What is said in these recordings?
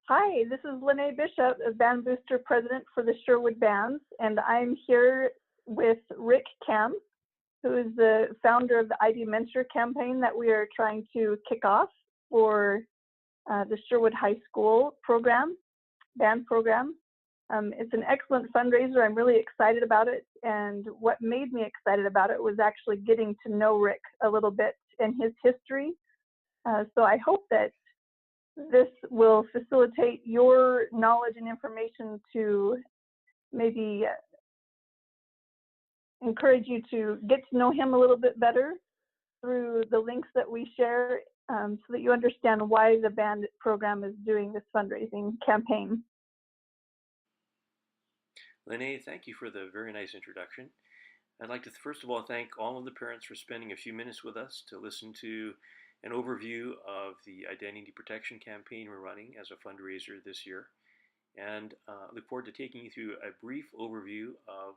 Hi, this is Lennae Bishop, a band booster president for the Sherwood bands, and I'm here with Rick Kemp, who is the founder of the ID Mentor campaign that we are trying to kick off for the Sherwood High School program, band program. It's an excellent fundraiser. I'm really excited about it, and what made me excited about it was actually getting to know Rick a little bit and his history. So I hope that this will facilitate your knowledge and information to maybe encourage you to get to know him a little bit better through the links that we share, so that you understand why the band program is doing this fundraising campaign. Lennae, thank you for the very nice introduction. I'd like to first of all thank all of the parents for spending a few minutes with us to listen to an overview of the identity protection campaign we're running as a fundraiser this year, and look forward to taking you through a brief overview of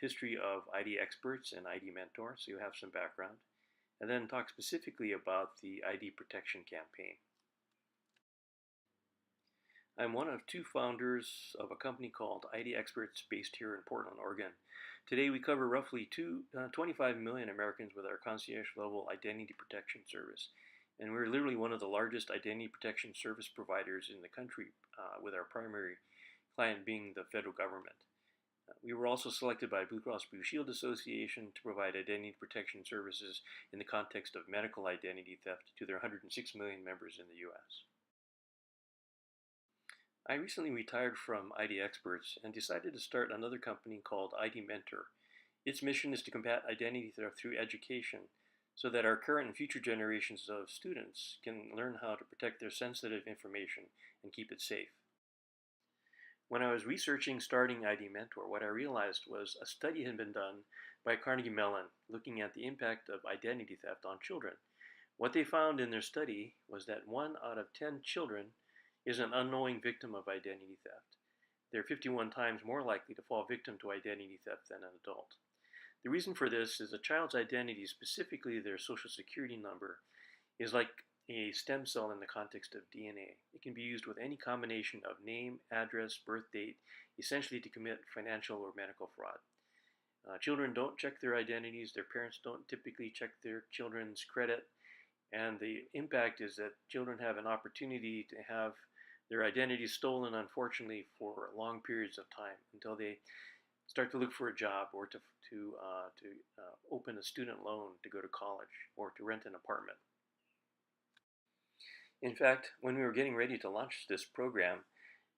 history of ID experts and ID mentors, so you have some background, and then talk specifically about the ID protection campaign. I'm one of two founders of a company called ID Experts based here in Portland, Oregon. Today we cover roughly 25 million Americans with our concierge level identity protection service. And we're literally one of the largest identity protection service providers in the country, with our primary client being the federal government. We were also selected by Blue Cross Blue Shield Association to provide identity protection services in the context of medical identity theft to their 106 million members in the US. I recently retired from ID Experts and decided to start another company called ID Mentor. Its mission is to combat identity theft through education so that our current and future generations of students can learn how to protect their sensitive information and keep it safe. When I was researching starting ID Mentor, what I realized was a study had been done by Carnegie Mellon looking at the impact of identity theft on children. What they found in their study was that 1 out of 10 children is an unknowing victim of identity theft. They're 51 times more likely to fall victim to identity theft than an adult. The reason for this is a child's identity, specifically their social security number, is like a stem cell in the context of DNA. It can be used with any combination of name, address, birth date, essentially to commit financial or medical fraud. Children don't check their identities. Their parents don't typically check their children's credit. And the impact is that children have an opportunity to have their identity stolen, unfortunately, for long periods of time until they start to look for a job or to open a student loan to go to college or to rent an apartment. In fact, when we were getting ready to launch this program,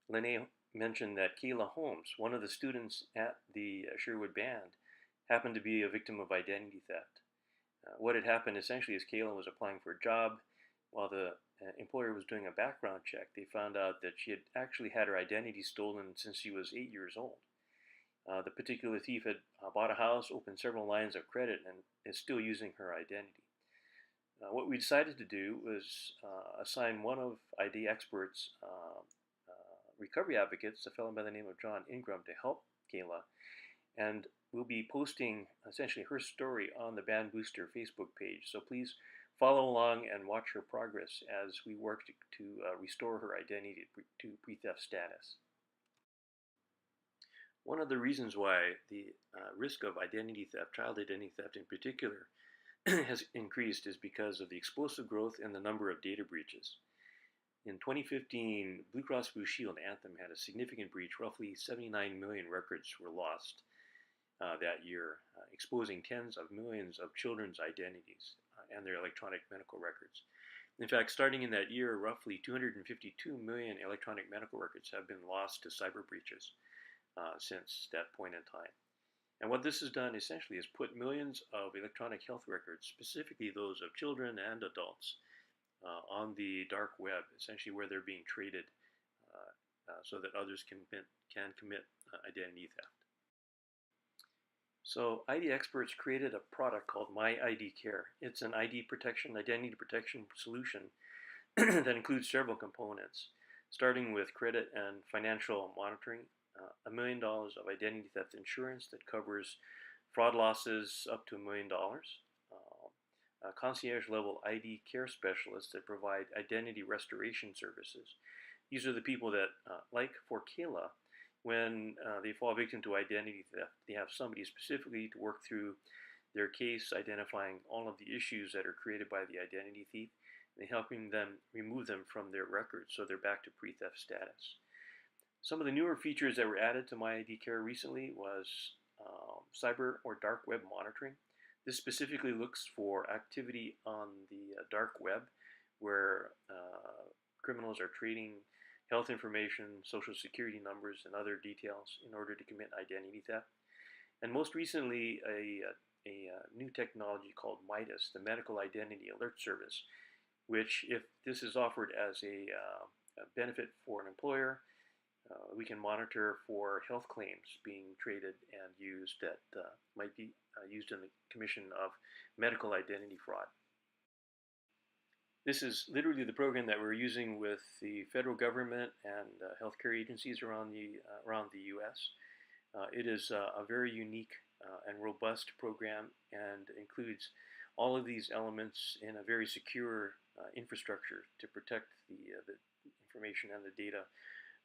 Lennae mentioned that Kayla Holmes, one of the students at the Sherwood band, happened to be a victim of identity theft. What had happened essentially is Kayla was applying for a job. While the employer was doing a background check, they found out that she had actually had her identity stolen since she was 8 years old. The particular thief had bought a house, opened several lines of credit, and is still using her identity. What we decided to do was assign one of ID Experts' recovery advocates, a fellow by the name of John Ingram, to help Kayla. And we'll be posting essentially her story on the Band Booster Facebook page. So please follow along and watch her progress as we work to restore her identity to pre-theft status. One of the reasons why the risk of identity theft, child identity theft in particular, has increased is because of the explosive growth in the number of data breaches. In 2015, Blue Cross Blue Shield Anthem had a significant breach. Roughly 79 million records were lost that year, exposing tens of millions of children's identities and their electronic medical records. In fact, starting in that year, roughly 252 million electronic medical records have been lost to cyber breaches since that point in time. And what this has done essentially is put millions of electronic health records, specifically those of children and adults, on the dark web, essentially where they're being traded so that others can commit identity theft. So ID Experts created a product called My ID Care. It's an identity protection solution that includes several components, starting with credit and financial monitoring, $1 million of identity theft insurance that covers fraud losses up to $1 million, concierge level ID care specialists that provide identity restoration services. These are the people that, like for Kayla, when they fall victim to identity theft, they have somebody specifically to work through their case, identifying all of the issues that are created by the identity thief, and helping them remove them from their records so they're back to pre-theft status. Some of the newer features that were added to My ID Care recently was cyber or dark web monitoring. This specifically looks for activity on the dark web where criminals are trading health information, social security numbers, and other details in order to commit identity theft. And most recently, a new technology called MIDAS, the Medical Identity Alert Service, which, if this is offered as a benefit for an employer, we can monitor for health claims being traded and used that might be used in the commission of medical identity fraud. This is literally the program that we're using with the federal government and healthcare agencies around the U.S. It is a very unique and robust program and includes all of these elements in a very secure infrastructure to protect the information and the data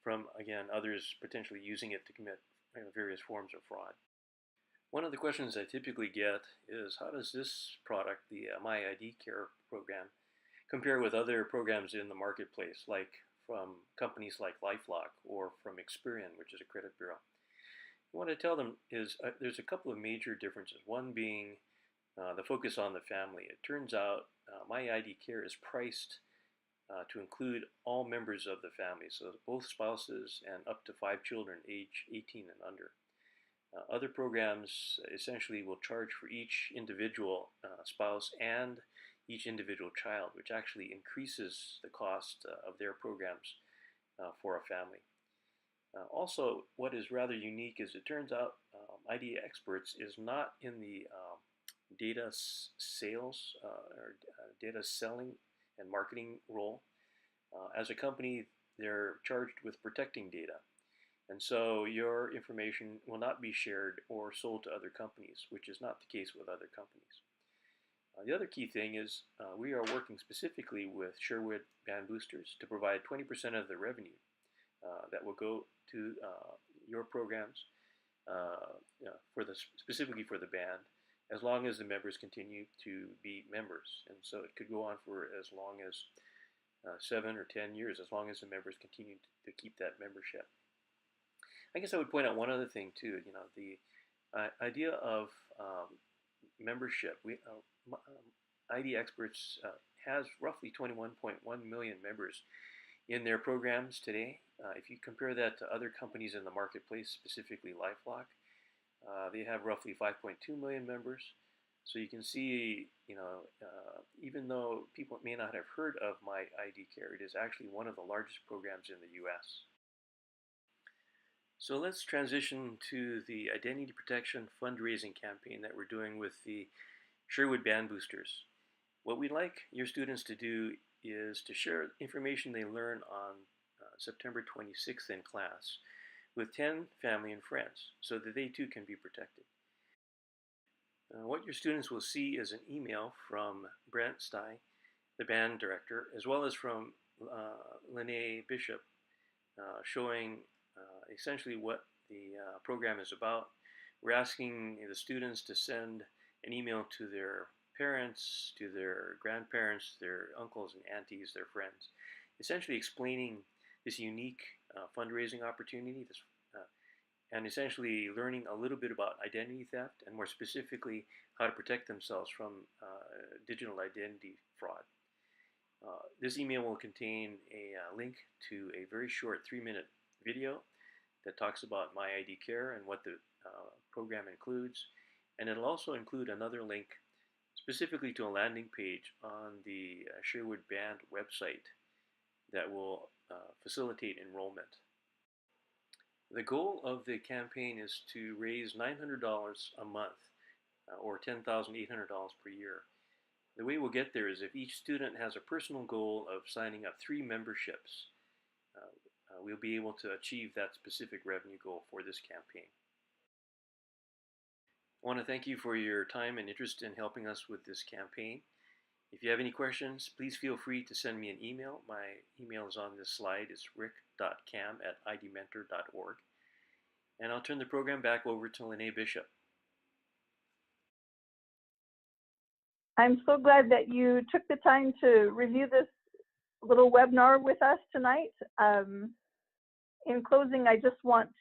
from, again, others potentially using it to commit various forms of fraud. One of the questions I typically get is, how does this product, the My ID Care program, compare with other programs in the marketplace, like from companies like LifeLock or from Experian, which is a credit bureau? What I tell them is there's a couple of major differences. One being the focus on the family. It turns out My ID Care is priced to include all members of the family, so both spouses and up to 5 children age 18 and under. Other programs essentially will charge for each individual spouse and each individual child, which actually increases the cost of their programs for a family. Also, what is rather unique is it turns out ID Experts is not in the data sales or data selling and marketing role. As a company, they're charged with protecting data. And so your information will not be shared or sold to other companies, which is not the case with other companies. The other key thing is we are working specifically with Sherwood band boosters to provide 20% of the revenue that will go to your programs specifically for the band, as long as the members continue to be members. And so it could go on for as long as 7 or 10 years, as long as the members continue to keep that membership. I guess I would point out one other thing too. The idea of membership. ID Experts has roughly 21.1 million members in their programs today. If you compare that to other companies in the marketplace, specifically LifeLock, they have roughly 5.2 million members. So you can see, even though people may not have heard of My ID Care, it is actually one of the largest programs in the U.S. So let's transition to the identity protection fundraising campaign that we're doing with the Sherwood Band Boosters. What we'd like your students to do is to share information they learn on September 26th in class with 10 family and friends so that they too can be protected. What your students will see is an email from Brent Stye, the band director, as well as from Lennae Bishop, showing essentially what the program is about. We're asking the students to send an email to their parents, to their grandparents, their uncles and aunties, their friends, essentially explaining this unique fundraising opportunity, and essentially learning a little bit about identity theft, and more specifically, how to protect themselves from digital identity fraud. This email will contain a link to a very short 3-minute video that talks about My ID Care and what the program includes. And it'll also include another link specifically to a landing page on the Sherwood Band website that will facilitate enrollment. The goal of the campaign is to raise $900 a month, or $10,800 per year. The way we'll get there is if each student has a personal goal of signing up 3 memberships, we'll be able to achieve that specific revenue goal for this campaign. I want to thank you for your time and interest in helping us with this campaign. If you have any questions, please feel free to send me an email. My email is on this slide. It's rick.cam@idmentor.org. And I'll turn the program back over to Lennae Bishop. I'm so glad that you took the time to review this little webinar with us tonight. In closing, I just want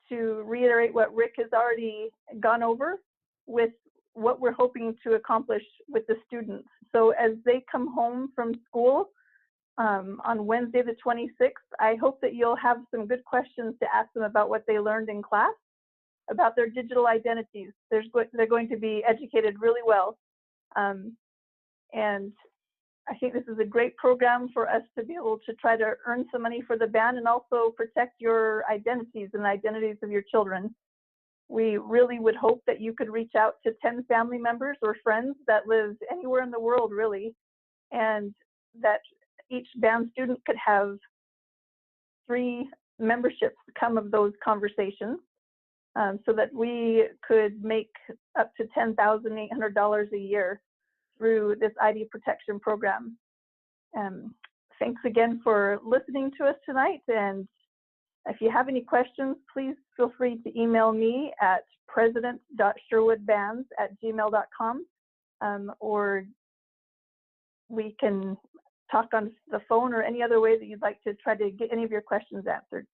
to reiterate what Rick has already gone over with what we're hoping to accomplish with the students. So as they come home from school on Wednesday the 26th, I hope that you'll have some good questions to ask them about what they learned in class, about their digital identities. They're going to be educated really well. And I think this is a great program for us to be able to try to earn some money for the band and also protect your identities and the identities of your children. We really would hope that you could reach out to 10 family members or friends that live anywhere in the world, really, and that each band student could have 3 memberships come of those conversations, so that we could make up to $10,800 a year through this ID protection program. Thanks again for listening to us tonight, and if you have any questions, please feel free to email me at president.sherwoodbands@gmail.com, or we can talk on the phone or any other way that you'd like to try to get any of your questions answered.